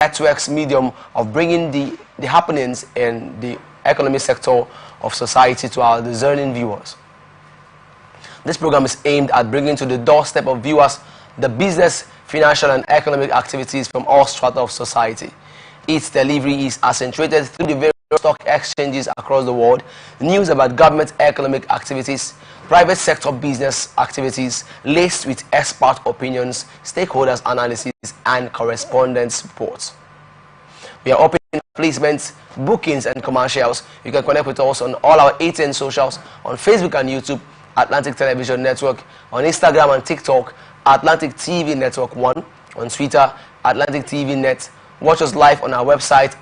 network's medium of bringing the happenings in the economic sector of society to our discerning viewers. This program is aimed at bringing to the doorstep of viewers the business, financial and economic activities from all strata of society. Its delivery is accentuated through the various stock exchanges across the world, news about government economic activities, private sector business activities, laced with expert opinions, stakeholders analysis and correspondence reports. We are open for placements, bookings and commercials. You can connect with us on all our 18 socials, on Facebook and YouTube, Atlantic Television Network, on Instagram and TikTok, Atlantic TV Network 1, on Twitter, Atlantic TV Net. Watch us live on our website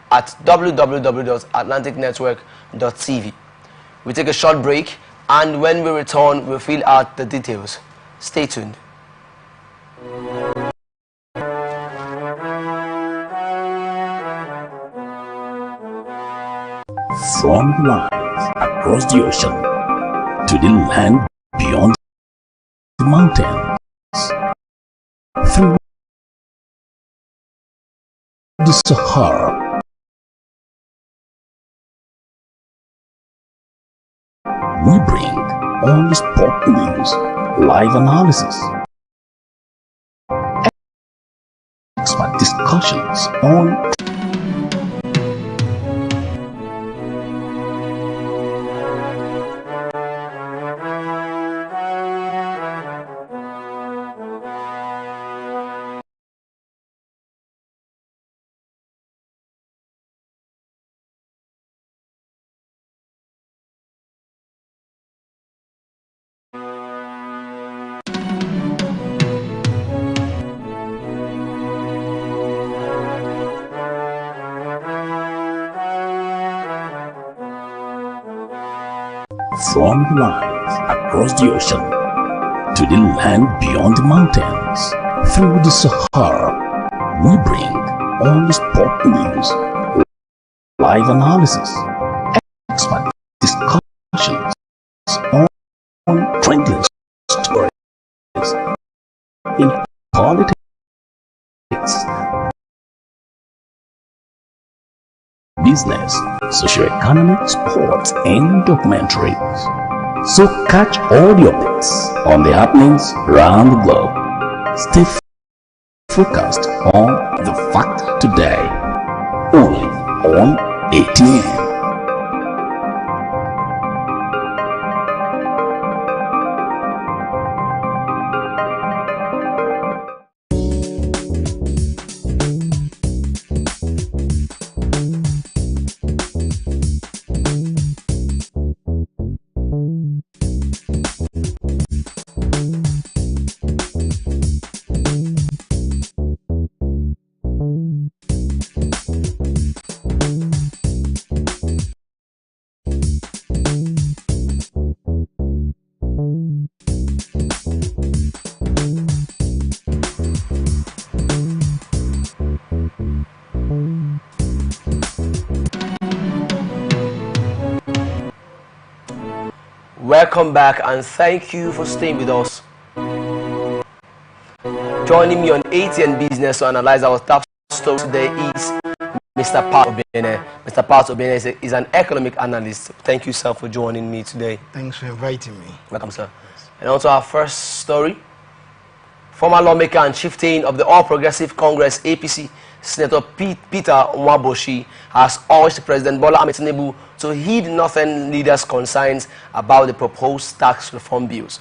at www.atlanticnetwork.tv. We take a short break, and when we return, we'll fill out the details. Stay tuned. From the lines across the ocean to the land beyond the mountains, through the Sahara, we bring all the sport news, live analysis, expert discussions on from the lines across the ocean to the land beyond the mountains, through the Sahara, we bring all the sport news, live analysis, expert discussions on trending stories in politics, business, socio-economic, sports, and documentaries. So catch all the updates on the happenings around the globe. Stay focused on the fact today, only on ATN. Welcome back, and thank you for staying with us. Joining me on ATN Business to analyze our top story today is Mr. Pat Obene. Mr. Pat Obene is an economic analyst. Thank you, sir, for joining me today. Thanks for inviting me. Welcome, sir. Yes. And also our first story. Former lawmaker and chieftain of the All Progressive Congress, APC, Senator Peter Nwaboshi, has urged President Bola Ahmed Tinubu to heed northern leaders' concerns about the proposed tax reform bills.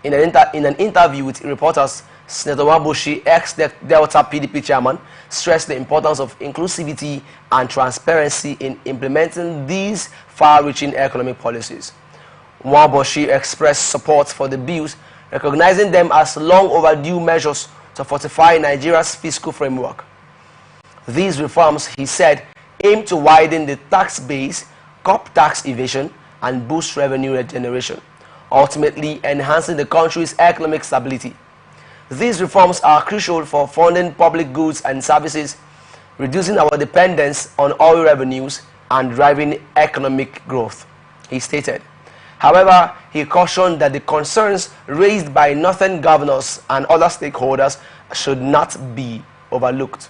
In an interview with reporters, Senator Nwaboshi, ex-Delta PDP chairman, stressed the importance of inclusivity and transparency in implementing these far-reaching economic policies. Nwaboshi expressed support for the bills, recognizing them as long overdue measures to fortify Nigeria's fiscal framework. These reforms, he said, aim to widen the tax base, curb tax evasion, and boost revenue generation, ultimately enhancing the country's economic stability. These reforms are crucial for funding public goods and services, reducing our dependence on oil revenues, and driving economic growth, he stated. However, he cautioned that the concerns raised by northern governors and other stakeholders should not be overlooked.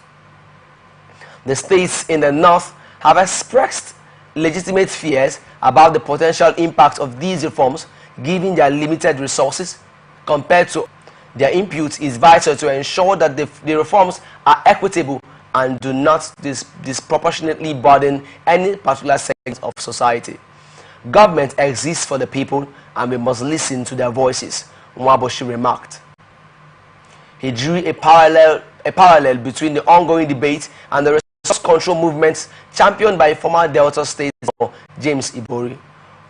The states in the north have expressed legitimate fears about the potential impact of these reforms given their limited resources. Compared to their input is vital to ensure that the reforms are equitable and do not disproportionately burden any particular segment of society. Government exists for the people and we must listen to their voices, Nwaboshi remarked. He drew a parallel between the ongoing debate and the resource control movements championed by former Delta State Governor James Ibori.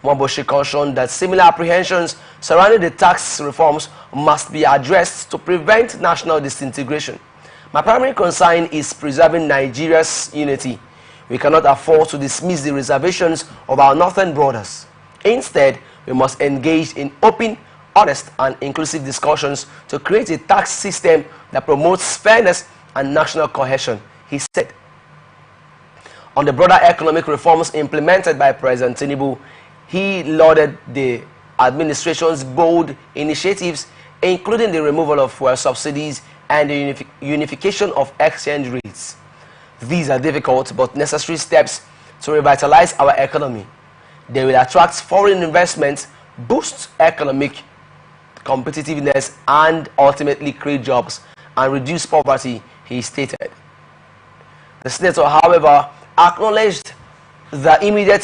Nwaboshi cautioned that similar apprehensions surrounding the tax reforms must be addressed to prevent national disintegration. My primary concern is preserving Nigeria's unity. We cannot afford to dismiss the reservations of our northern brothers. Instead, we must engage in open, honest and inclusive discussions to create a tax system that promotes fairness and national cohesion, he said. On the broader economic reforms implemented by President Tinubu, he lauded the administration's bold initiatives, including the removal of fuel subsidies and the unification of exchange rates. These are difficult but necessary steps to revitalize our economy. They will attract foreign investment, boost economic competitiveness, and ultimately create jobs and reduce poverty, he stated. The senator, however, acknowledged the immediate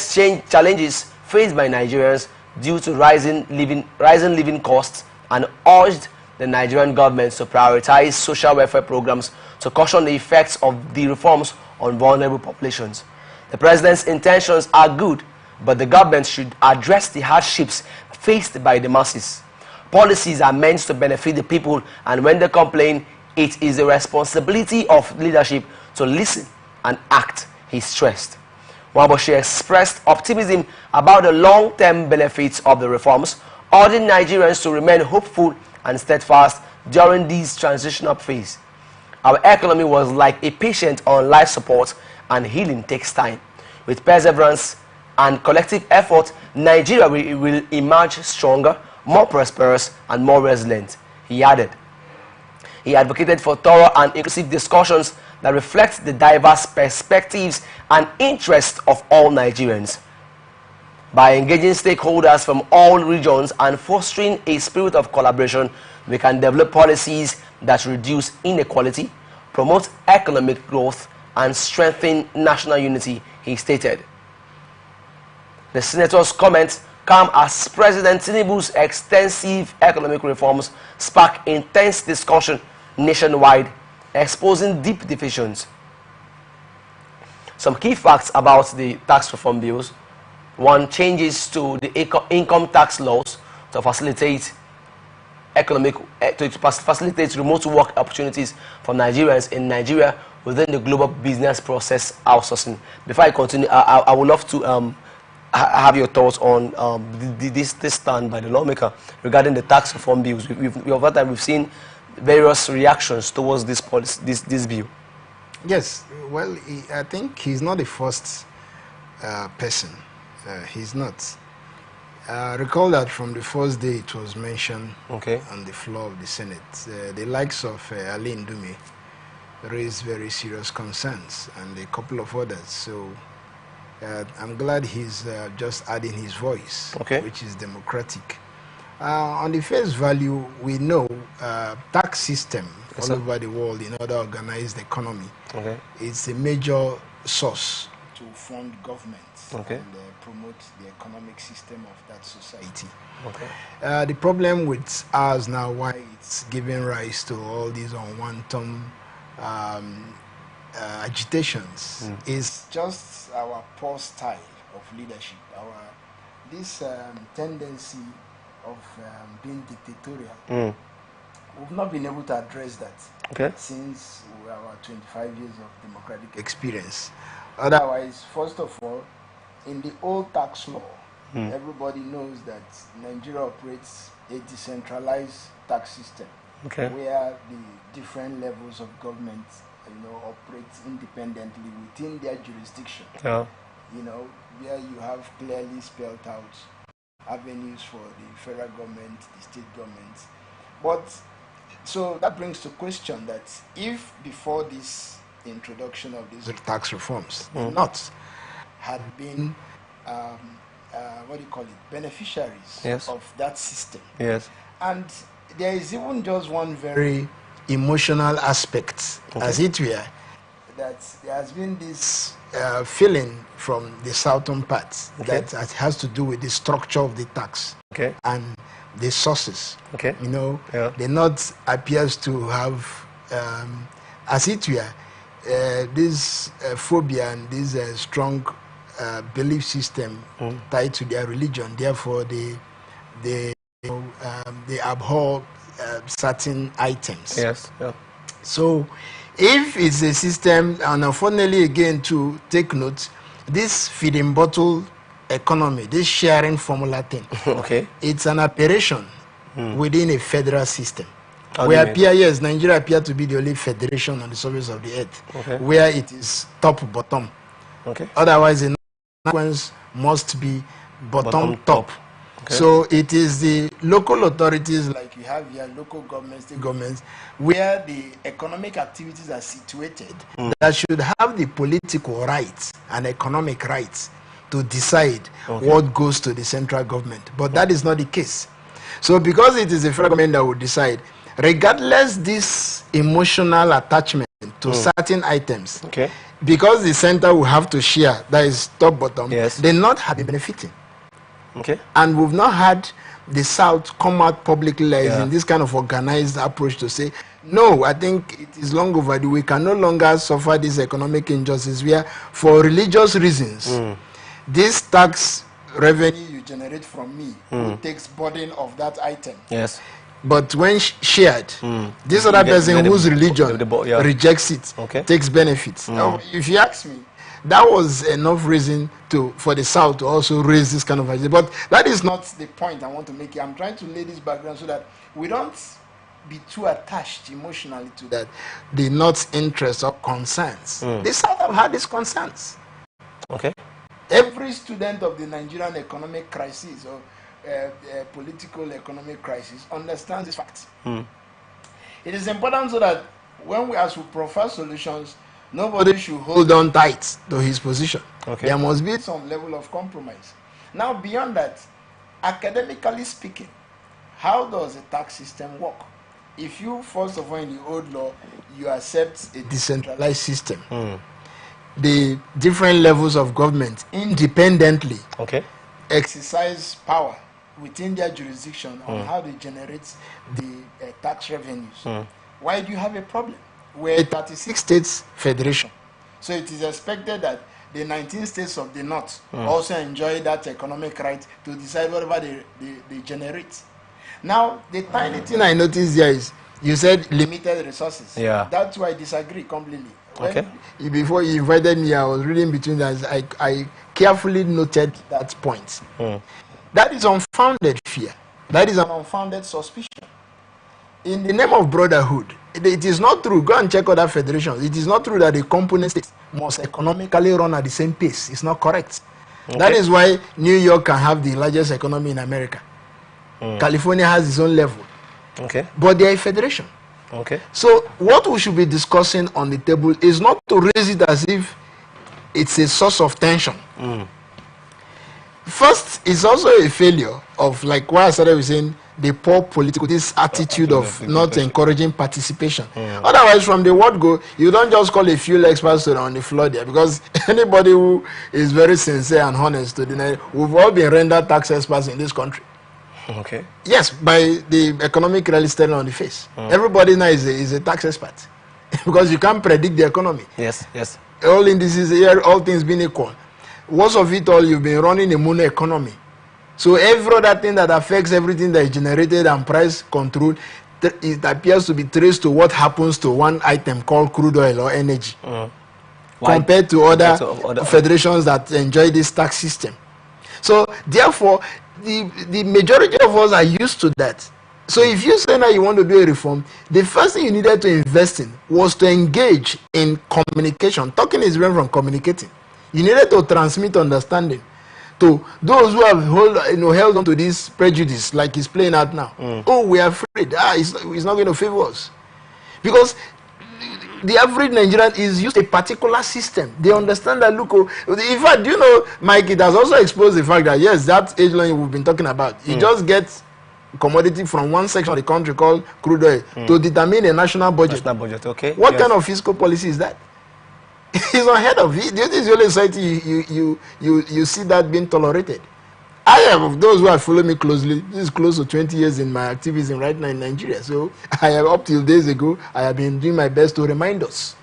challenges faced by Nigerians due to rising living costs and urged the Nigerian government to prioritize social welfare programs to cushion the effects of the reforms on vulnerable populations. The president's intentions are good, but the government should address the hardships faced by the masses. Policies are meant to benefit the people, and when they complain, it is the responsibility of leadership to listen and act, he stressed. Nwaboshi expressed optimism about the long-term benefits of the reforms, urging Nigerians to remain hopeful and steadfast during this transitional phase. Our economy was like a patient on life support, and healing takes time. With perseverance and collective effort, Nigeria will emerge stronger, more prosperous, and more resilient, he added. He advocated for thorough and inclusive discussions that reflect the diverse perspectives and interests of all Nigerians. By engaging stakeholders from all regions and fostering a spirit of collaboration, we can develop policies that reduce inequality, promote economic growth, and strengthen national unity, he stated. The senator's comments come as President Tinubu's extensive economic reforms spark intense discussion nationwide, exposing deep divisions. Some key facts about the tax reform bills. One, changes to the income tax laws to facilitate remote work opportunities for Nigerians in Nigeria within the global business process outsourcing. Before I continue, I would love to have your thoughts on this stand by the lawmaker regarding the tax reform bills. Over time, we've seen various reactions towards this policy, this bill. Yes, well, I think he's not the first person. He's not. Recall that from the first day it was mentioned on the floor of the Senate, the likes of Ali Ndume raised very serious concerns, and a couple of others. So I'm glad he's just adding his voice, which is democratic. On the face value, we know tax system all over the world in order to organize the economy. It's a major source to fund government and promote the economic system of that society. The problem with ours now, why it's giving rise to all these unwanted agitations, is just our poor style of leadership, this tendency of being dictatorial. We've not been able to address that since our 25 years of democratic experience. Otherwise, first of all, in the old tax law, everybody knows that Nigeria operates a decentralized tax system, where the different levels of government, operate independently within their jurisdiction. Where you have clearly spelled out avenues for the federal government, the state governments. But so that brings to question that if before this introduction of these tax reforms. The North had been, what do you call it, beneficiaries of that system. Yes. And there is even just one very emotional aspect, as it were, that there has been this feeling from the southern parts that has to do with the structure of the tax and the sources. You know, the North appears to have, as it were, this phobia and this strong belief system tied to their religion. Therefore, they abhor certain items. Yes. So, if it's a system, and unfortunately, again, to take note, this feeding bottle economy, this sharing formula thing, it's an operation within a federal system. Nigeria appear to be the only federation on the surface of the earth where it is top-bottom. Otherwise, the consequence must be bottom-top. So it is the local authorities, like you have here, local governments, state governments, where the economic activities are situated, that should have the political rights and economic rights to decide what goes to the central government. But that is not the case. So because it is the federal government that will decide, regardless this emotional attachment to certain items, because the center will have to share, that is top bottom, they not have been benefiting. And we've not had the South come out publicly in this kind of organized approach to say, no, I think it is long overdue. We can no longer suffer this economic injustice where, for religious reasons, this tax revenue you generate from me who takes burden of that item. But when shared, this other person whose religion rejects it takes benefits. Now, if you ask me, that was enough reason for the South to also raise this kind of idea. But that is not the point I want to make here. I'm trying to lay this background so that we don't be too attached emotionally to that, the North's interests or concerns. The South have had these concerns. Every student of the Nigerian economic crisis or political economic crisis understands this fact. It is important so that when we, as we proffer solutions, nobody should hold on tight to his position. There must be some level of compromise. Now, beyond that, academically speaking, how does a tax system work? If you, first of all, in the old law, you accept a decentralized system, the different levels of government independently exercise power within their jurisdiction on how they generate the tax revenues. Why do you have a problem? We're 36 states federation. So it is expected that the 19 states of the North also enjoy that economic right to decide whatever they generate. Now, the tiny thing I noticed here is you said limited resources. That's why I disagree completely. Before you invited me, I was reading between that. I carefully noted that point. That is unfounded fear. That is an unfounded suspicion. In the name of brotherhood, it is not true. Go and check other federations. It is not true that the component states must economically run at the same pace. It's not correct. That is why New York can have the largest economy in America. California has its own level. But they are a federation. So what we should be discussing on the table is not to raise it as if it's a source of tension. First, it's also a failure of, like what I started with saying, the poor political, this attitude of not encouraging participation. Otherwise, from the word go, you don't just call a few experts on the floor there, because anybody who is very sincere and honest to deny, we've all been rendered tax experts in this country. Yes, by the economic reality on the face. Everybody now is a tax expert because you can't predict the economy. All indices here, all things being equal. Worst of it all, you've been running a mono economy. So every other thing that affects everything that is generated and price control, it appears to be traced to what happens to one item called crude oil or energy, compared to other federations that enjoy this tax system. So therefore, the majority of us are used to that. So if you say now you want to do a reform, the first thing you needed to invest in was to engage in communication. Talking is different from communicating. You needed to transmit understanding to those who have held on to this prejudice, like it's playing out now. Oh, we are afraid. It's not going to favor us. Because the average Nigerian is used to a particular system. They understand that, look, in fact, you know, Mike, it has also exposed the fact that, yes, that age line we've been talking about, you just get commodity from one section of the country called crude oil to determine a national budget. National budget, okay. What kind of fiscal policy is that? It's unheard of. This is the only society you see that being tolerated. I have, those who have followed me closely, this is close to 20 years in my activism right now in Nigeria. So I have, up till days ago, I have been doing my best to remind us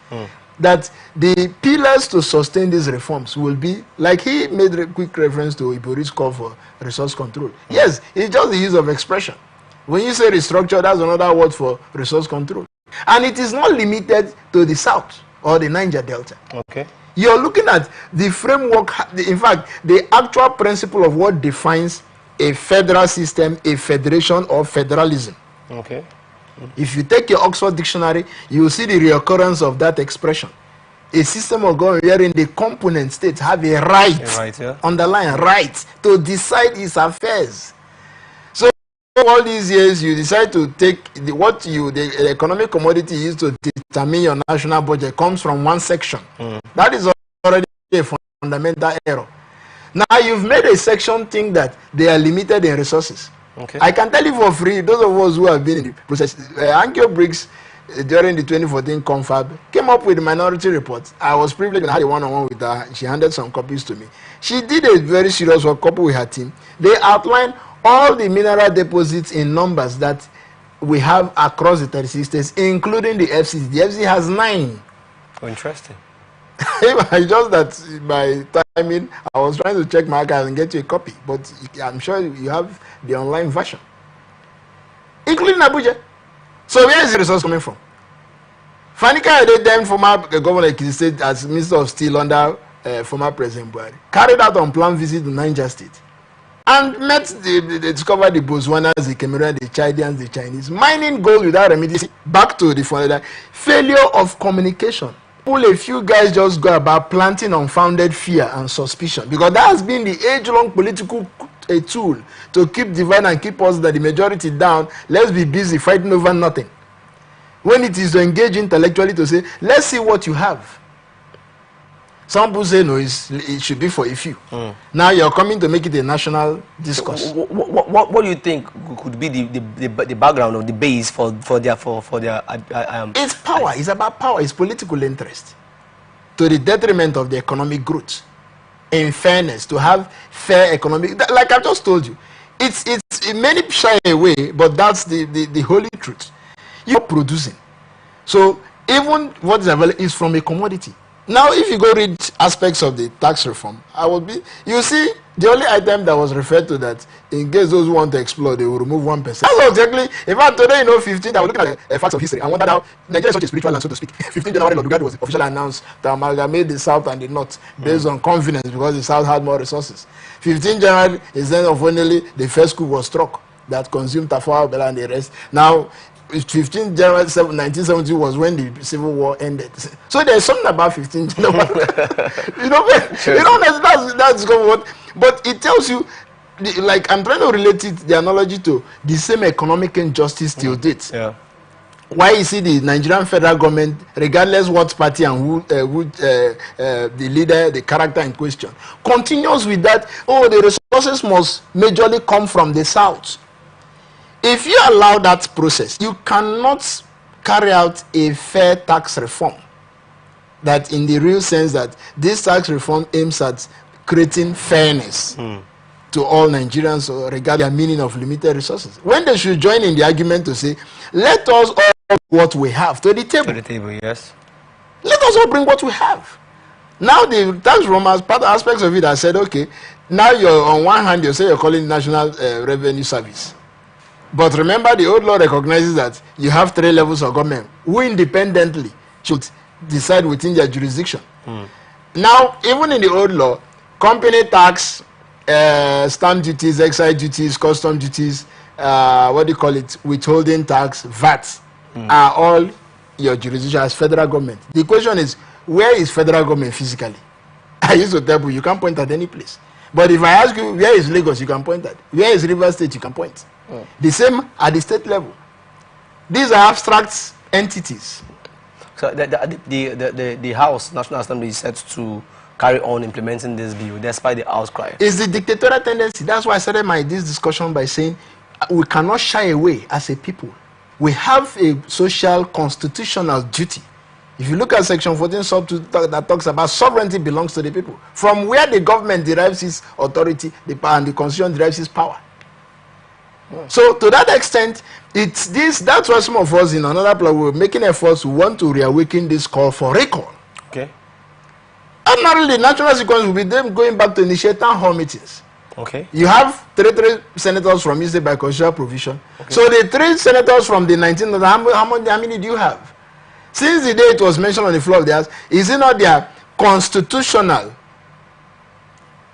that the pillars to sustain these reforms will be, like he made a quick reference to Ibori's call for resource control. Yes, it's just the use of expression. When you say restructure, that's another word for resource control. And it is not limited to the South or the Niger Delta. Okay. You're looking at the framework, in fact, the actual principle of what defines a federal system, a federation, or federalism. Okay. If you take your Oxford Dictionary, you will see the reoccurrence of that expression. A system of government wherein the component states have a right, underline right, to decide its affairs. So all these years, you decide to take the economic commodity used to determine your national budget comes from one section. That is already a fundamental error. Now you've made a section think that they are limited in resources. Okay. I can tell you for free, those of us who have been in the process, Ankyo Briggs, during the 2014 confab, came up with a minority report. I was privileged and had a one-on-one with her. She handed some copies to me. She did a very serious work coupled with her team. They outlined all the mineral deposits in numbers that we have across the 36 states, including the FCC. The FCC has 9. Oh, interesting. It's just that by timing, I was trying to check my archive and get you a copy, but I'm sure you have the online version, including Abuja. So where is the resource coming from? Fanika, then former governor of State as Minister of Steel under former President Buhari, carried out on planned visit to Niger State and they discovered the Botswanas, the Cameroonians, the Chadians, the Chinese, mining gold without remediation. Back to the failure of communication. A few guys just go about planting unfounded fear and suspicion, because that has been the age-long political tool to keep divide and keep us, that the majority down. Let's be busy fighting over nothing, when it is to engage intellectually to say, let's see what you have. Some people say no, it should be for a few. Now you're coming to make it a national discourse. What do you think could be the background or the base for their It's power. It's about power. It's political interest, to the detriment of the economic growth. In fairness, to have fair economic, like I just told you, it's many shy away, but that's the holy truth. You're producing, so even what is available is from a commodity. Now, if you go read aspects of the tax reform, you see the only item that was referred to that, in case those who want to explore, they will remove 1%. That's exactly. In fact, today, 15, I was looking at facts of history. I wondered how Nigeria is such a spiritual land, so to speak. 15 January, Lodugadi was officially announced to amalgamate the South and the North based on convenience, because the South had more resources. 15 January is then finally the first coup was struck that consumed Tafawa Balewa and the rest. Now, 15 January 1970 was when the Civil War ended. So there's something about 15 January. That's what. But it tells you, like, I'm trying to relate the analogy to the same economic injustice till date. Yeah. Why you see the Nigerian federal government, regardless what party and who the leader, the character in question, continues with that. Oh, the resources must majorly come from the South. If you allow that process, you cannot carry out a fair tax reform. That, in the real sense, that this tax reform aims at creating fairness to all Nigerians, regarding the meaning of limited resources. When they should join in the argument to say, let us all bring what we have to the table. To the table, yes. Let us all bring what we have. Now the tax reform, as part of aspects of it, I said, okay, now you're on one hand, you say you're calling National Revenue Service. But remember, the old law recognizes that you have 3 levels of government who independently should decide within their jurisdiction. Now, even in the old law, company tax, stamp duties, excise duties, custom duties, withholding tax, VAT, are all your jurisdiction as federal government. The question is, where is federal government physically? I used to tell you, you can't point at any place. But if I ask you, where is Lagos, you can point at. Where is Rivers State, you can point. The same at the state level. These are abstract entities. So the House, National Assembly, is set to carry on implementing this bill despite the outcry. It's the dictatorial tendency. That's why I started this discussion by saying we cannot shy away as a people. We have a social constitutional duty. If you look at Section 14 sub 2 that talks about sovereignty belongs to the people. From where the government derives its authority, the power, and the constitution derives its power. So to that extent, it's this. That's why some of us in another place we're making efforts to want to reawaken this call for recall. Okay. Ordinarily, the natural sequence will be them going back to initiate town hall meetings. Okay. You have three senators from each state by constitutional provision. Okay. So the 3 senators from the 19, how many do you have? Since the day it was mentioned on the floor of the House, is it not their constitutional,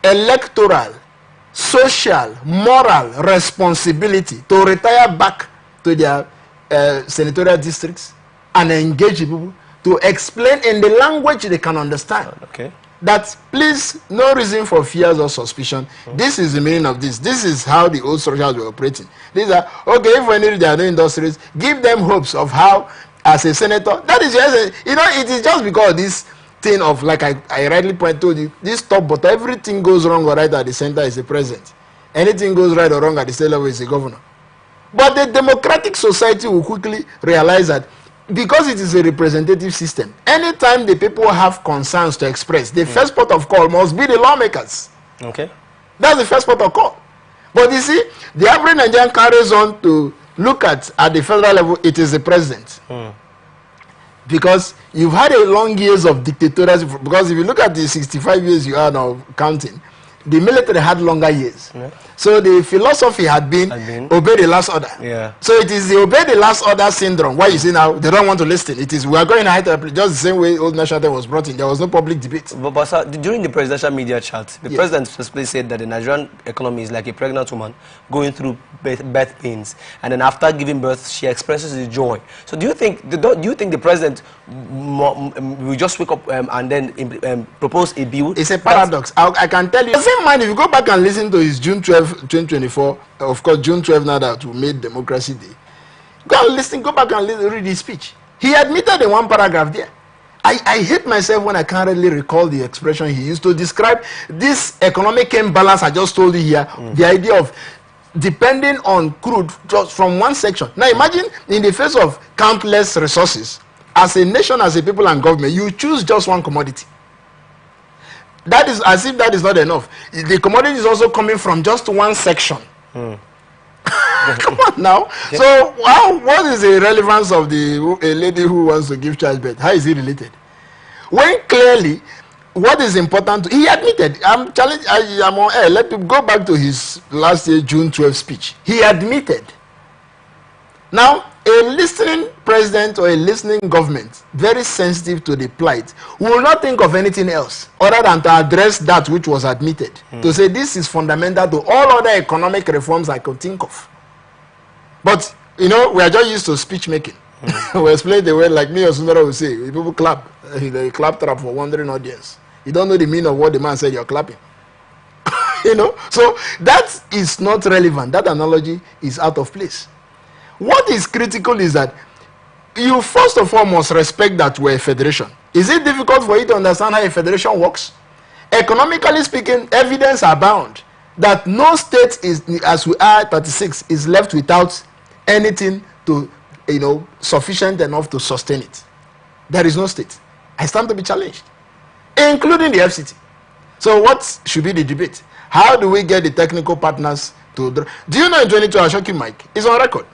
electoral, social, moral responsibility to retire back to their senatorial districts and engage people to explain in the language they can understand? Okay. That please, no reason for fears or suspicion. This is the meaning of this. This is how the old structures were operating. These are okay. If when there are no industries, give them hopes of how, as a senator, that is just, you know, it is just because this thing of, like I rightly pointed to you, this top, but everything goes wrong or right at the center is the president. Anything goes right or wrong at the state level is the governor. But the democratic society will quickly realize that because it is a representative system, anytime the people have concerns to express, the first port of call must be the lawmakers. Okay. That's the first port of call. But you see, the average Nigerian carries on to look at the federal level, it is the president. Because you've had a long years of dictatorship. Because if you look at the 65 years you are now counting, the military had longer years. Yeah. So the philosophy had been obey the last order. Yeah. So it is the obey the last order syndrome. Why you see now they don't want to listen. It is we are going ahead just the same way old national anthem was brought in. There was no public debate. But sir, during the presidential media chat, the president specifically said that the Nigerian economy is like a pregnant woman going through birth pains, and then after giving birth, she expresses the joy. So do you think the president will just wake up and then propose a bill? It's a paradox. I can tell you. The same man, if you go back and listen to his June 12, 2024, of course, June 12 now that we made Democracy Day. Go and listen, go back and read his speech. He admitted in one paragraph there. I hate myself when I can't really recall the expression he used to describe this economic imbalance I just told you here. The idea of depending on crude just from one section. Now imagine in the face of countless resources, as a nation, as a people and government, you choose just one commodity. That is as if that is not enough. The commodity is also coming from just one section. Come on now. Yeah. So what is the relevance of a lady who wants to give childbirth? How is it related? When clearly what is important, he admitted, I'm challenged, I'm on air, let him go back to his last year June 12 speech. He admitted. Now, a listening president or a listening government, very sensitive to the plight, will not think of anything else other than to address that which was admitted. To say this is fundamental to all other economic reforms I could think of. But, you know, we are just used to speech making. We explain the way, like me or Sundara will say, people clap. They clap trap for wandering audience. You don't know the meaning of what the man said, you're clapping. You know, so that is not relevant. That analogy is out of place. What is critical is that you first of all must respect that we're a federation. Is it difficult for you to understand how a federation works? Economically speaking, evidence abound that no state is, as we are 36, is left without anything to, you know, sufficient enough to sustain it. There is no state. I stand to be challenged, including the FCT. So what should be the debate? How do we get the technical partners to... Do you know in 2012, I'll shock you, Mike, it's on record.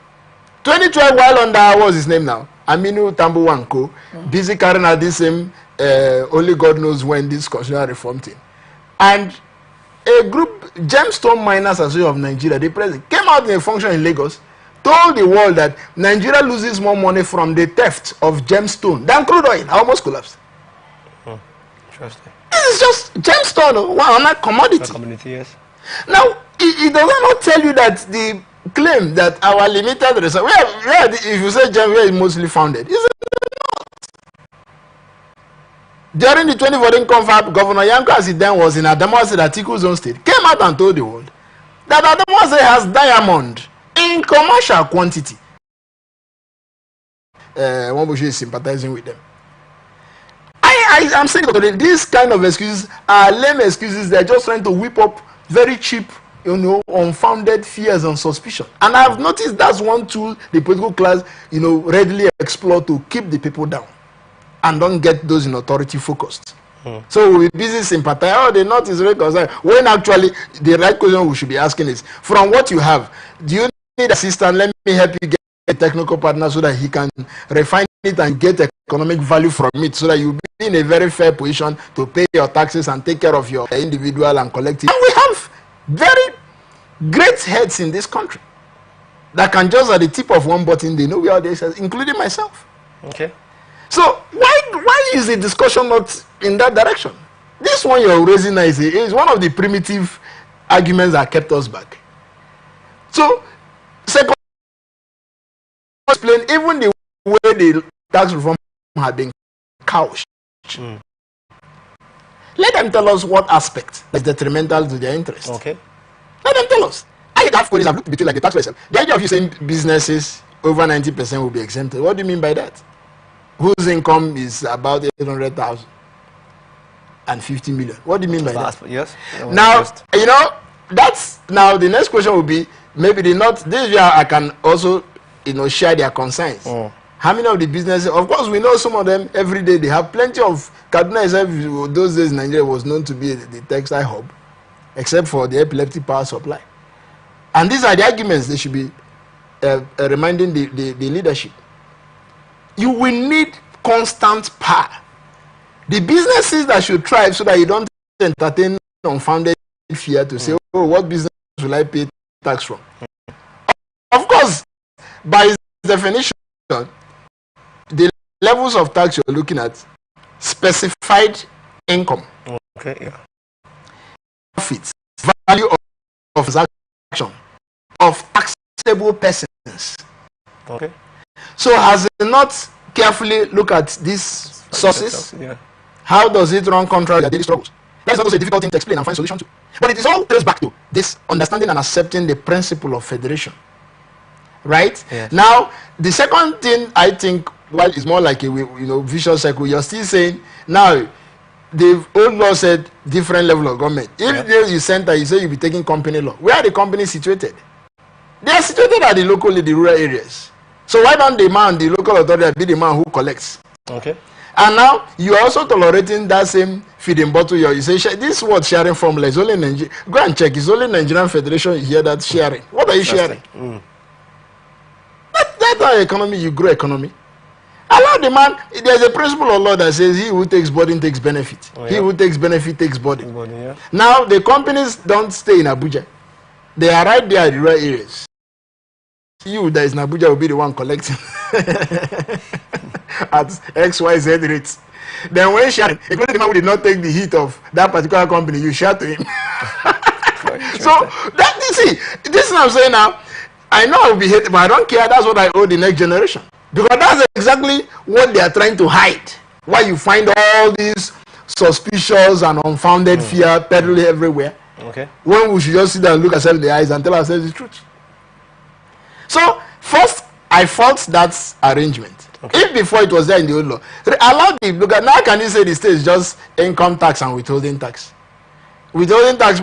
2012, while under, what's his name now? Aminu Tambuwanko, busy carrying out this same, only God knows when, this constitutional reform thing. And a group, Gemstone Miners Association of Nigeria, the president, came out in a function in Lagos, told the world that Nigeria loses more money from the theft of gemstone than crude oil. I almost collapsed. Interesting. This is just gemstone, one commodity. A commodity, yes. Now, it does not tell you that the claim that our limited resource, if you say gem, where is mostly founded, is not. During the 2014 confab, Governor Yanko, as he then was in Adamawa that Atiku zone state, came out and told the world that Adamawa has diamond in commercial quantity. Wambushi is sympathizing with them. I'm saying that these kind of excuses are lame excuses. They're just trying to whip up very cheap, unfounded fears and suspicion. And I've noticed that's one tool the political class, readily explore to keep the people down and don't get those in authority focused. So we're busy sympathizing. Oh, the North is very concerned. When actually the right question we should be asking is, from what you have, do you need assistance? Let me help you get a technical partner so that he can refine it and get economic value from it, so that you'll be in a very fair position to pay your taxes and take care of your individual and collective. And we have very great heads in this country that can just at the tip of one button, they know where they are, including myself. Okay. So why is the discussion not in that direction? This one you're raising now is one of the primitive arguments that kept us back. So, second, explain even the way the tax reform had been couched. Let them tell us what aspect is detrimental to their interest. Okay. Let them tell us. I have questions I've looked between like the tax myself. The idea of you saying businesses over 90% will be exempted. What do you mean by that? Whose income is about 800,000 and 50 million. What do you mean by that? Yes. Now, that's now the next question will be, maybe they not, this year I can also, share their concerns. How many of the businesses, of course, we know some of them every day, they have plenty of, Kaduna itself, those days Nigeria was known to be the textile hub, except for the epileptic power supply. And these are the arguments they should be reminding the leadership. You will need constant power. The businesses that should thrive so that you don't entertain unfounded fear to say, oh, what business will I pay tax from? Of course, by definition, the levels of tax you're looking at, specified income, profits, value of transaction, of taxable persons. Okay. So has it not carefully look at these sources? How does it run contrary to their daily struggles? That's also a difficult thing to explain and find solution to. But it is all goes back to this understanding and accepting the principle of federation. Right? Yes. Now, the second thing I think, while it's more like a vicious cycle, you're still saying, now, the old law said different level of government. If you center, you say you'll be taking company law. Where are the companies situated? They are situated at the local, the rural areas. So why don't the local authority be the man who collects? Okay. And now you are also tolerating that same feeding bottle. You say this word sharing formula is only in Nigeria. Go and check. It's only Nigerian Federation you hear that sharing. What are you sharing? That's not economy. You grow economy. Allow the man. There's a principle of law that says he who takes burden takes benefit. He who takes benefit takes burden. Now the companies don't stay in Abuja. They are right there at the rural areas. You that is in Abuja will be the one collecting at XYZ rates. Then when sharing, including the man who did not take the heat of that particular company, you share to him. So that you see, this is what I'm saying now. I know I will be hated, but I don't care. That's what I owe the next generation. Because that's exactly what they are trying to hide. Why you find all these suspicious and unfounded fear peddling everywhere. Okay. When we should just sit down and look ourselves in the eyes and tell ourselves the truth. So, first, I fault that arrangement. Okay. If before it was there in the old law, allow the look at now. Can you say the state is just income tax and withholding tax? Withholding tax,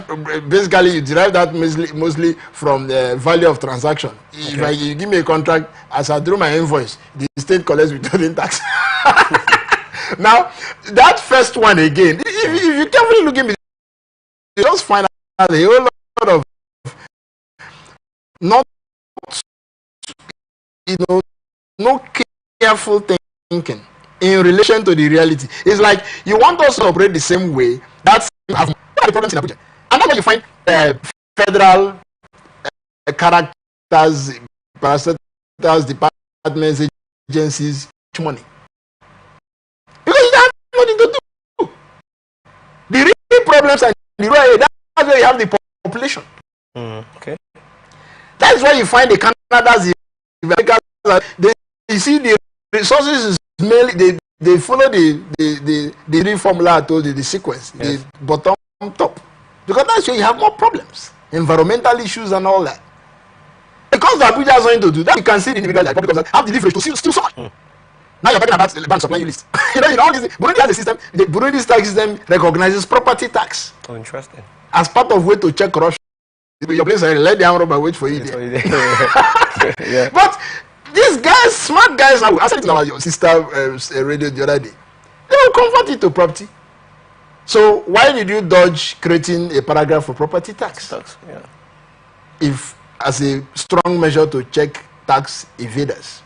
basically, you derive that mostly from the value of transaction. Okay. If you give me a contract, as I drew my invoice, the state collects withholding tax. Now, that first one again, if you carefully look at me, you just find out a whole lot of not, no careful thinking in relation to the reality. It's like you want us to operate the same way. That's one of the problems in Abuja. And that's why you find federal characters, parastatals, departments, agencies, money. Because you have nothing to do. The real problems are in the rural area. That's where you have the population. Okay. That's why you find the Canadas, you see the resources is mainly they follow the formula I told you, the sequence, yes. The bottom top. Because that's where you have more problems. Environmental issues and all that. Because the Abuja is going to do that, you can see the individual like, because have the leverage to steal so much. Now you're talking about the bank supplying you list. All this, Burundi has a system. The Burundi's tax system recognizes property tax. Oh, interesting. As part of way to check corruption. Your place, let the arm wait for you there. Yeah. But these guys, smart guys, I said it to your sister radio the other day. They will convert it to property. So why did you dodge creating a paragraph for property tax? Yeah. If as a strong measure to check tax evaders.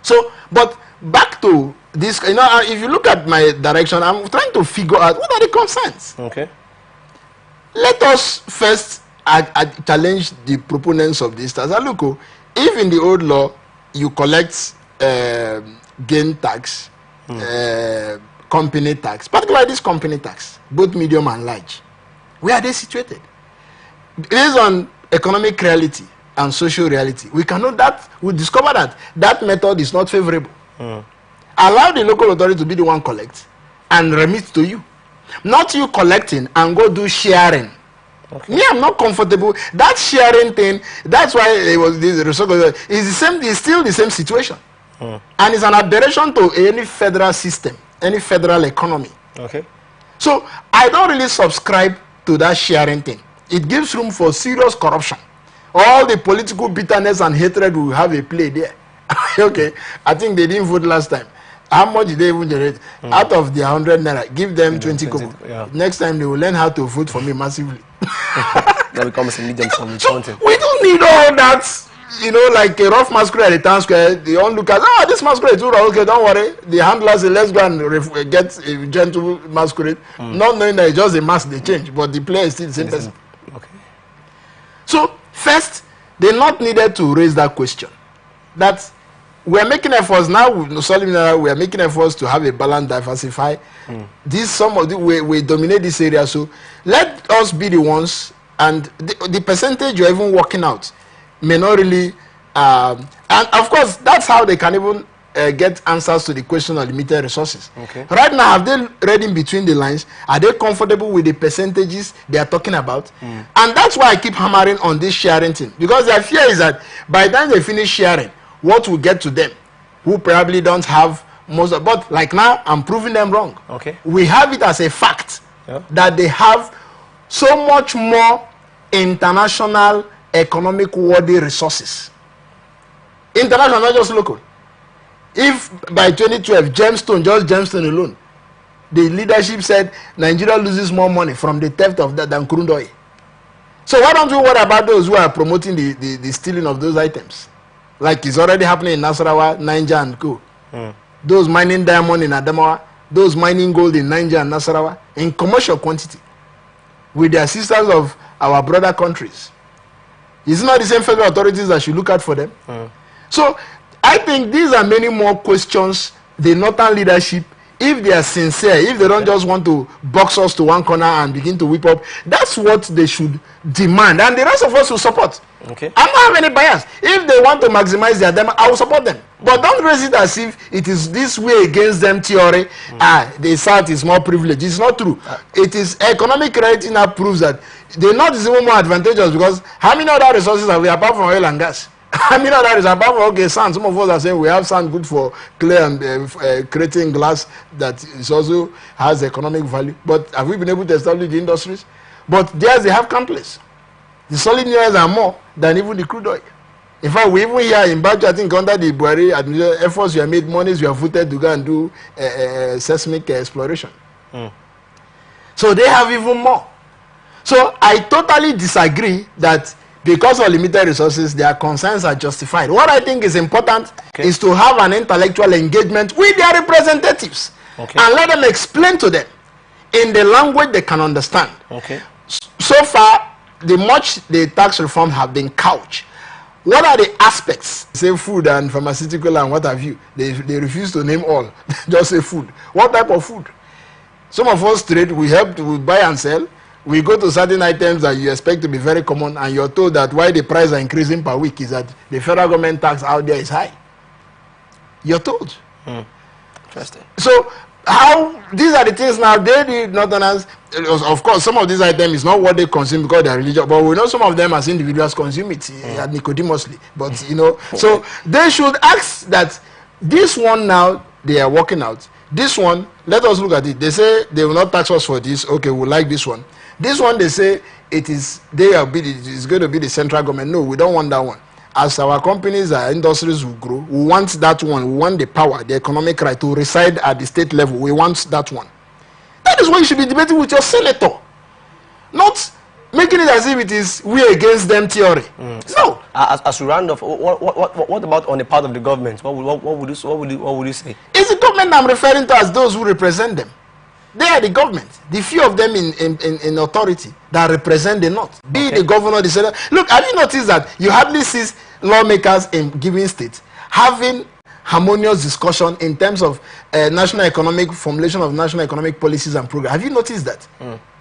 So, but back to this, if you look at my direction, I'm trying to figure out what are the concerns. Okay. Let us first challenge the proponents of this tax. Look, if in the old law you collect gain tax, company tax, particularly this company tax, both medium and large, where are they situated? Based on economic reality and social reality, we discover that that method is not favorable. Allow the local authority to be the one collect and remit to you, not you collecting and go do sharing. Okay. Me, I'm not comfortable. That sharing thing, that's why it was this result is the same. It's still the same situation, and it's an aberration to any federal system, any federal economy. Okay. So I don't really subscribe to that sharing thing. It gives room for serious corruption. All the political bitterness and hatred will have a play there. Okay, I think they didn't vote last time. How much did they even generate? Out of the 100 naira, give them 20 kobo. Yeah. Next time they will learn how to vote for me massively. That becomes a medium for me. So we don't need all that, like a rough masquerade at the town square. They all look at, this masquerade is okay, don't worry. The handlers say, let's go and get a gentle masquerade. Not knowing that it's just a mask they change, but the player is still the same person. Okay. So first, they not needed to raise that question. That we are making efforts now. We are making efforts to have a balance, diversify. We dominate this area. So let us be the ones, and the percentage you're even working out may not really. And of course, that's how they can even get answers to the question of limited resources. Okay. Right now, have they read in between the lines? Are they comfortable with the percentages they are talking about? And that's why I keep hammering on this sharing thing, because their fear is that by the time they finish sharing, what will get to them, who probably don't have most of, but like now, I'm proving them wrong. Okay. We have it as a fact that they have so much more international economic worthy resources. International, not just local. If by 2012, just Gemstone alone, the leadership said Nigeria loses more money from the theft of that than crude oil. So why don't we worry about those who are promoting the stealing of those items? Like it's already happening in Nasarawa, Niger, and Co. Those mining diamond in Adamawa, those mining gold in Niger and Nasarawa in commercial quantity with the assistance of our brother countries. It's not the same federal authorities that should look out for them. So I think these are many more questions the northern leadership, if they are sincere, if they don't just want to box us to one corner and begin to whip up, that's what they should demand, and the rest of us will support. Okay. I don't have any bias. If they want to maximize their demand, I will support them. But don't raise it as if it is this way against them theory. The South is more privileged. It's not true. It is economic reality now proves that the North is even more advantageous, because how many other resources have we apart from oil and gas? I mean, that is above sand. Some of us are saying we have sand good for clay and creating glass that is also has economic value. But have we been able to establish the industries? But theirs, they have countless. The solid minerals are more than even the crude oil. In fact, we even here in Bajo, I think under the Buhari administration, efforts we have made, monies we have voted to go and do seismic exploration. So they have even more. So I totally disagree that because of limited resources, their concerns are justified. What I think is important is to have an intellectual engagement with their representatives and let them explain to them in the language they can understand. So far, the tax reform have been couched. What are the aspects? Say food and pharmaceutical and what have you. They refuse to name all. Just say food. What type of food? Some of us trade, we buy and sell. We go to certain items that you expect to be very common, and you're told that why the price are increasing per week is that the federal government tax out there is high. You're told. Interesting. So these are the things now they did not announce. Of course, some of these items is not what they consume because they are religious, but we know some of them as individuals consume it nicodemously. But so they should ask that This one now, they are working out. This one, let us look at it. They say they will not tax us for this. Okay, we like this one. This one, they say it is going to be the central government. No, we don't want that one. As our companies, our industries will grow, we want that one. We want the power, the economic right to reside at the state level. We want that one. That is what you should be debating with your senator, not making it as if it is we against them theory. No. As we round off, what about on the part of the government? What would you say? It's the government I'm referring to as those who represent them. They are the government. The few of them in authority that represent the North. Be it the governor, the senator. Look, have you noticed that you hardly see lawmakers in given states having harmonious discussion in terms of national economic formulation of national economic policies and programs? Have you noticed that?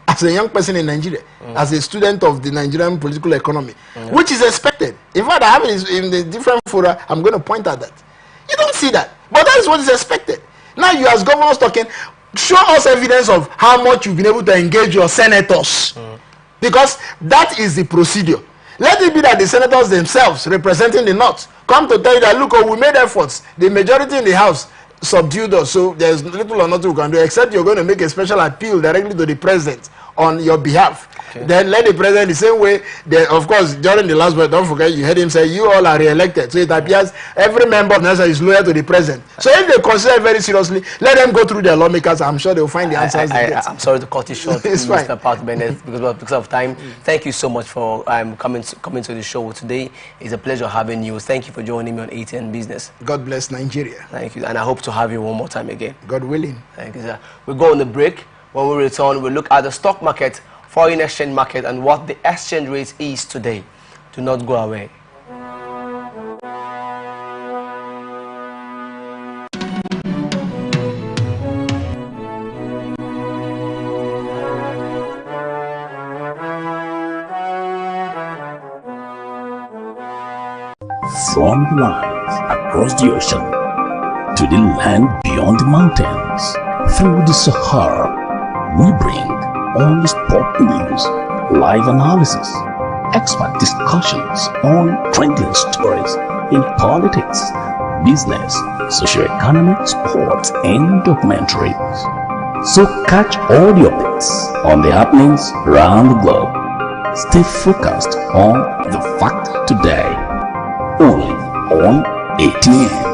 As a young person in Nigeria, as a student of the Nigerian political economy, which is expected. In fact, I have it in the different fora. I'm going to point out that you don't see that, but that is what is expected. Now you as governors talking, show us evidence of how much you've been able to engage your senators, because that is the procedure. Let it be that the senators themselves, representing the North, come to tell you that, look, we made efforts. The majority in the House subdued us, so there's little or nothing we can do, except you're going to make a special appeal directly to the president on your behalf. Then let the president, the same way, of course, during the last word, don't forget, you heard him say, you all are re-elected. So it appears every member of NASA is loyal to the president. So if they consider it very seriously, let them go through their lawmakers. I'm sure they'll find the answers. I'm sorry to cut you short, it's fine. Mr. Pat Bennett, because of time. Thank you so much for coming to the show today. It's a pleasure having you. Thank you for joining me on ATN Business. God bless Nigeria. Thank you, and I hope to have you one more time again. God willing. Thank you, sir. We'll go on the break. When we return, we'll look at the stock market, foreign exchange market, and what the exchange rate is today. Do not go away. From the lands across the ocean to the land beyond the mountains, through the Sahara, we bring all the sport news, live analysis, expert discussions on trending stories in politics, business, socio-economic, sports, and documentaries. So catch all the updates on the happenings around the globe. Stay focused on the fact today, only on ATN.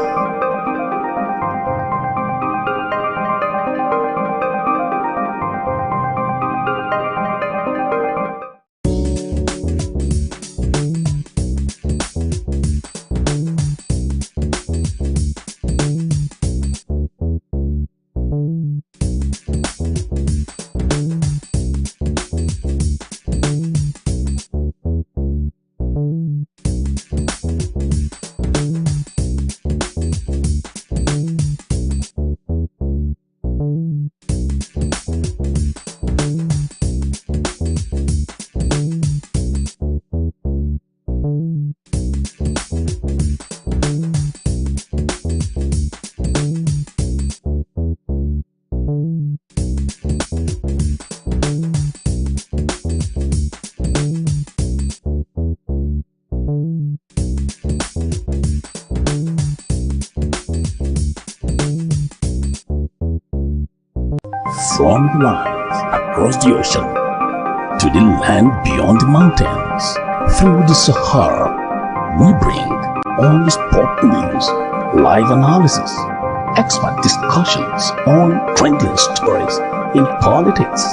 From the lands across the ocean to the land beyond the mountains, through the Sahara, we bring all the sport news, live analysis, expert discussions on trending stories in politics,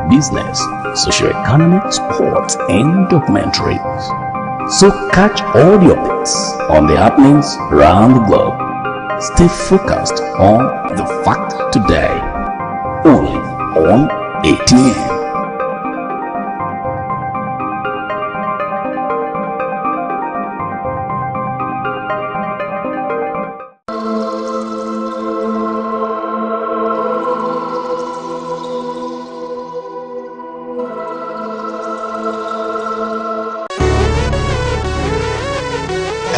business, socio-economic, sports, and documentaries. So catch all the updates on the happenings around the globe. Stay focused on the fact today, only on ATN.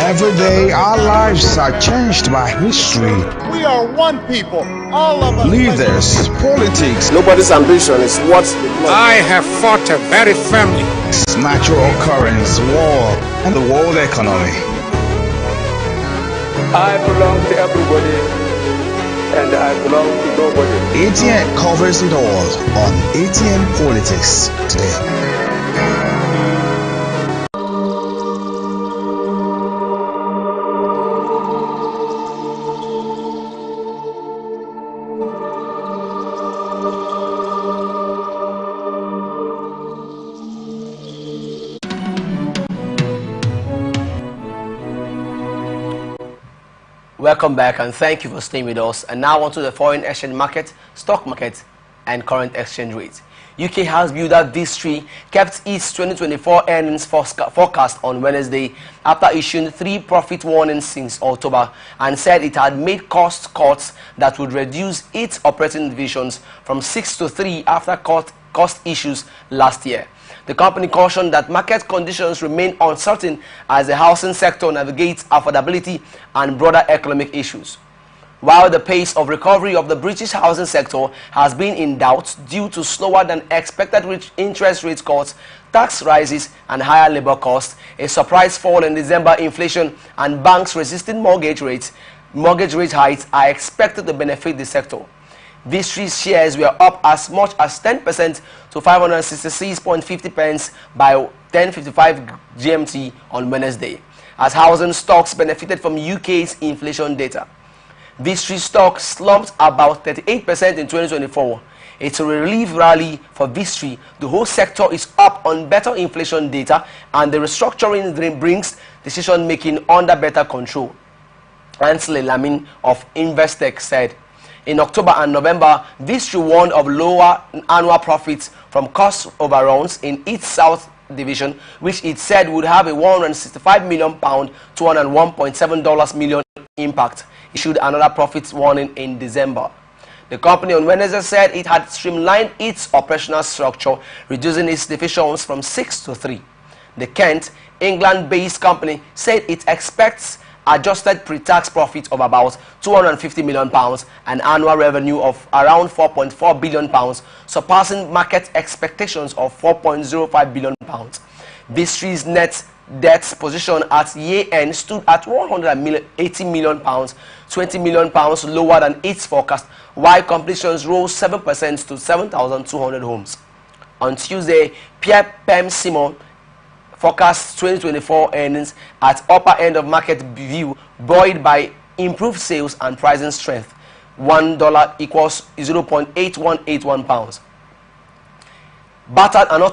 Every day, our lives are changed by history. We are one people, all of us. Leaders, politics, Nobody's ambition is what I have fought very firmly. natural occurrence, war, and the world economy. I belong to everybody and I belong to nobody. ATN covers it all on ATN Politics today. Welcome back and thank you for staying with us. And now on to the foreign exchange market, stock market and current exchange rates. UK house builder Vistry kept its 2024 earnings forecast on Wednesday after issuing 3 profit warnings since October and said it had made cost cuts that would reduce its operating divisions from 6 to 3 after cost issues last year. The company cautioned that market conditions remain uncertain as the housing sector navigates affordability and broader economic issues. While the pace of recovery of the British housing sector has been in doubt due to slower than expected interest rate cuts, tax rises and higher labor costs, a surprise fall in December inflation and banks resisting mortgage rate hikes are expected to benefit the sector. Vistry's shares were up as much as 10% to 566.50 pence by 10:55 GMT on Wednesday, as housing stocks benefited from UK's inflation data. Vistry stock slumped about 38% in 2024. It's a relief rally for Vistry. The whole sector is up on better inflation data, and the restructuring brings decision-making under better control. Ansley Lamin of Investec said. In October and November, Vistry warned of lower annual profits from cost overruns in its South division, which it said would have a £165 million, $201.7 million impact. Issued another profits warning in December. The company on Wednesday said it had streamlined its operational structure, reducing its divisions from 6 to 3. The Kent, England-based company said it expects adjusted pre-tax profit of about £250 million and annual revenue of around £4.4 billion, surpassing market expectations of £4.05 billion. Vistry's net debt position at year-end stood at £180 million, £20 million lower than its forecast, while completions rose 7% to 7,200 homes. On Tuesday, Pierre Pem-Simon forecast 2024 earnings at upper end of market view, buoyed by improved sales and pricing strength. $1 equals 0.8181 pounds. Battered and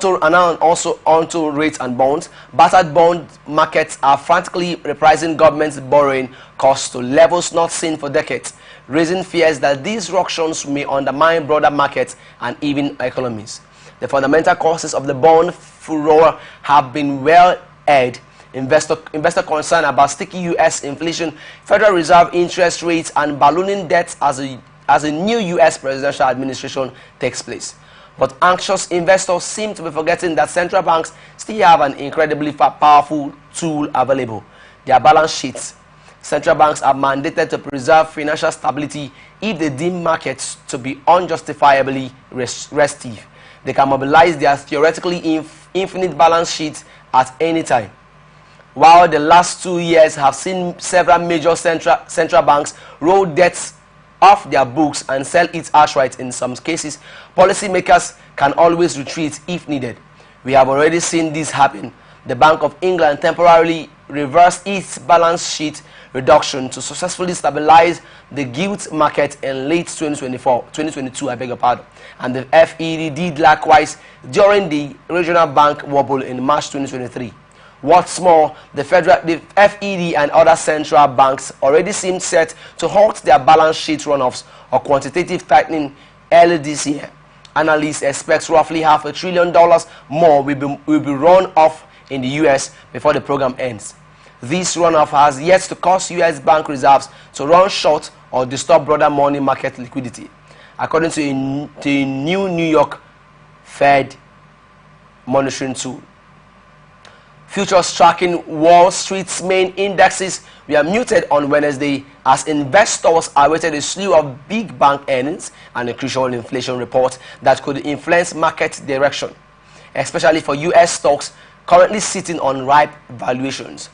also onto rates and bonds. Battered bond markets are frantically repricing government's borrowing costs to levels not seen for decades, raising fears that these ructions may undermine broader markets and even economies. The fundamental causes of the bond furor have been well aired. Investor concern about sticky U.S. inflation, Federal Reserve interest rates, and ballooning debts as a new U.S. presidential administration takes place. But anxious investors seem to be forgetting that central banks still have an incredibly powerful tool available: their balance sheets. Central banks are mandated to preserve financial stability if they deem markets to be unjustifiably restive. They can mobilize their theoretically infinite balance sheets at any time. While the last 2 years have seen several major central banks roll debts off their books and sell it outright in some cases, policymakers can always retreat if needed. We have already seen this happen. The Bank of England temporarily reversed its balance sheet reduction to successfully stabilize the gilt market in late 2022, and the FED did likewise during the regional bank wobble in March 2023. What's more, the FED and other central banks already seem set to halt their balance sheet runoffs or quantitative tightening early this year. Analysts expect roughly $500 billion more will be run off in the US before the program ends. This runoff has yet to cause US bank reserves to run short or disturb broader money market liquidity, according to a new New York Fed monitoring tool. Futures tracking Wall Street's main indexes were muted on Wednesday as investors awaited a slew of big bank earnings and a crucial inflation report that could influence market direction, especially for US stocks currently sitting on ripe valuations.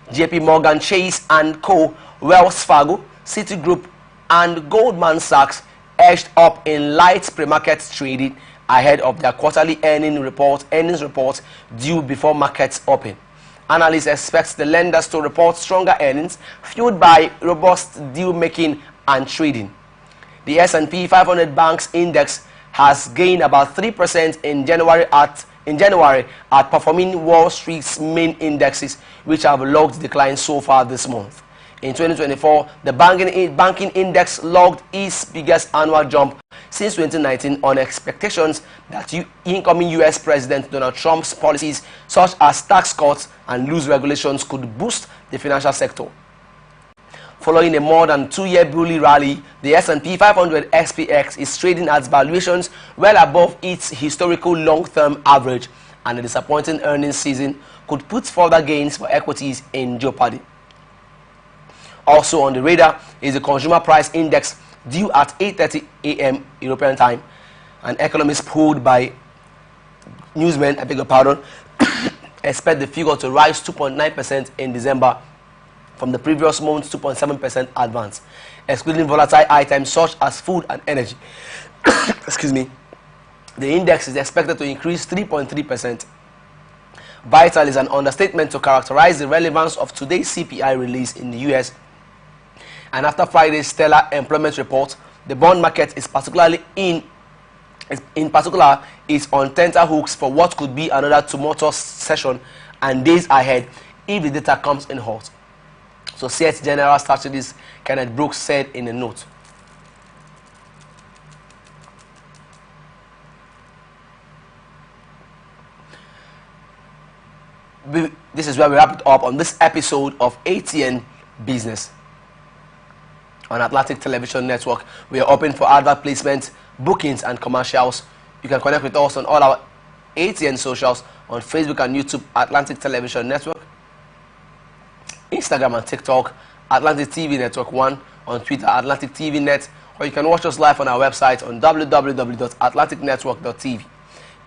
JP Morgan Chase & Co. Wells Fargo, Citigroup, and Goldman Sachs edged up in light pre-market trading ahead of their quarterly earnings report due before markets open. Analysts expect the lenders to report stronger earnings fueled by robust deal making and trading. The S&P 500 Banks Index has gained about 3% in January, outperforming Wall Street's main indexes, which have logged declines so far this month. In 2024, the banking index logged its biggest annual jump since 2019 on expectations that incoming U.S. President Donald Trump's policies, such as tax cuts and loose regulations, could boost the financial sector. Following a more than 2-year bullish rally, the S&P 500 SPX is trading at valuations well above its historical long-term average, and a disappointing earnings season could put further gains for equities in jeopardy. Also on the radar is the Consumer Price Index due at 8:30 a.m. European time. An economist polled by Newsman, expect the figure to rise 2.9% in December from the previous month's 2.7% advance, excluding volatile items such as food and energy. Excuse me. The index is expected to increase 3.3%. Vital is an understatement to characterize the relevance of today's CPI release in the U.S. And after Friday's stellar employment report, the bond market is particular is on tenterhooks for what could be another tumultuous session and days ahead if the data comes in hot. So Societe General strategist Kenneth Brooks said in a note. This is where we wrap it up on this episode of ATN Business. On Atlantic Television Network, we are open for advert placement, bookings, and commercials. You can connect with us on all our ATN socials on Facebook and YouTube, Atlantic Television Network, Instagram and TikTok, Atlantic TV Network 1, on Twitter, Atlantic TV Net, or you can watch us live on our website on www.atlanticnetwork.tv.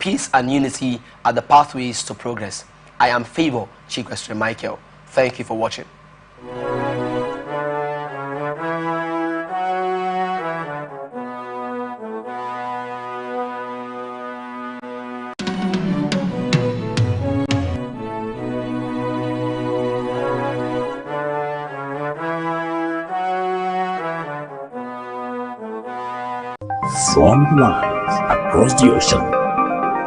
Peace and unity are the pathways to progress. I am Favor Chikwestre Michael. Thank you for watching. From the lines across the ocean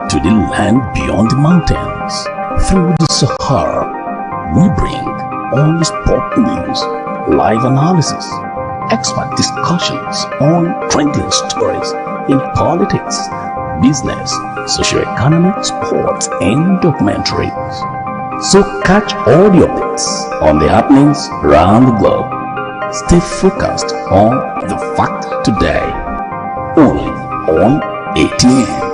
to the land beyond the mountains, through the Sahara, we bring all the sport news, live analysis, expert discussions on trending stories in politics, business, socio-economic, sports, and documentaries. So catch all the updates on the happenings around the globe. Stay focused on the fact today. Only on ATN.